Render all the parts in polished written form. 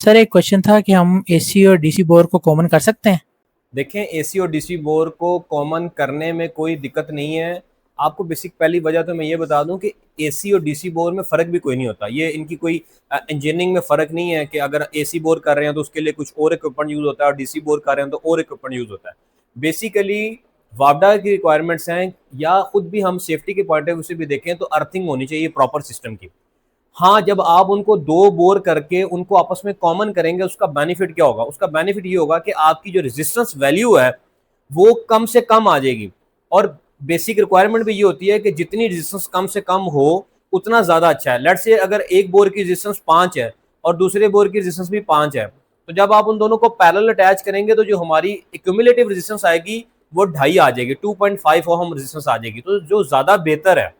Sir एक question था कि हम एसी और डीसी बोर को कॉमन कर सकते हैं। देखें, एसी और डीसी बोर को कॉमन करने में कोई दिक्कत नहीं है। आपको बेसिक पहली वजह तो मैं ये बता दूं कि एसी और डीसी बोर में फ़र्क भी कोई नहीं होता। ये इनकी कोई इंजीनियरिंग में फ़र्क नहीं है कि अगर एसी बोर कर रहे हैं तो उसके लिए कुछ और इक्विपमेंट यूज़ होता है और डीसी बोर कर रहे हैं तो और इक्विपमेंट यूज़ होता है। बेसिकली वापडा की रिक्वायरमेंट्स हैं, या खुद भी हम सेफ्टी के पॉइंट ऑफ व्यू से भी देखें तो अर्थिंग होनी चाहिए प्रॉपर सिस्टम की। हाँ, जब आप उनको दो बोर करके उनको आपस में कॉमन करेंगे, उसका बेनिफिट क्या होगा? उसका बेनिफिट ये होगा कि आपकी जो रेजिस्टेंस वैल्यू है वो कम से कम आ जाएगी। और बेसिक रिक्वायरमेंट भी ये होती है कि जितनी रेजिस्टेंस कम से कम हो उतना ज्यादा अच्छा है। लेट्स से अगर एक बोर की रेजिस्टेंस 5 है और दूसरे बोर की रेजिस्टेंस भी 5 है, तो जब आप उन दोनों को पैरेलल अटैच करेंगे तो जो हमारी एक्यूमुलेटिव रेजिस्टेंस आएगी वो 2.5 आ जाएगी, 2.5 ओहम रेजिस्टेंस आ जाएगी, तो जो ज्यादा बेहतर है।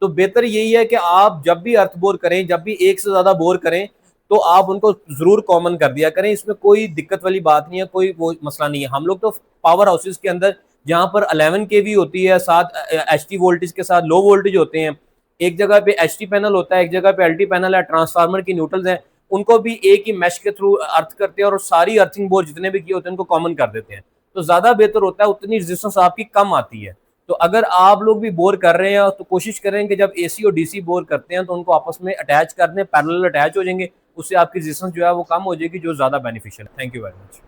तो बेहतर यही है कि आप जब भी अर्थ बोर करें, जब भी एक से ज्यादा बोर करें, तो आप उनको जरूर कॉमन कर दिया करें। इसमें कोई दिक्कत वाली बात नहीं है, कोई वो मसला नहीं है। हम लोग तो पावर हाउसेज के अंदर जहां पर 11 केवी होती है, साथ एचटी वोल्टेज के साथ लो वोल्टेज होते हैं, एक जगह पे एचटी पैनल होता है, एक जगह पे एलटी पैनल है, ट्रांसफार्मर की न्यूट्रल्स हैं, उनको भी एक ही मैश के थ्रू अर्थ करते हैं और सारी अर्थिंग बोर जितने भी किए होते हैं उनको कॉमन कर देते हैं। तो ज्यादा बेहतर होता है, उतनी रेजिस्टेंस आपकी कम आती है। तो अगर आप लोग भी बोर कर रहे हैं तो कोशिश करें कि जब एसी और डीसी बोर करते हैं तो उनको आपस में अटैच कर दें, पैरेलल अटैच हो जाएंगे। उससे आपकी रेजिस्टेंस जो है वो कम हो जाएगी, जो ज्यादा बेनिफिशियल है। Thank you very much.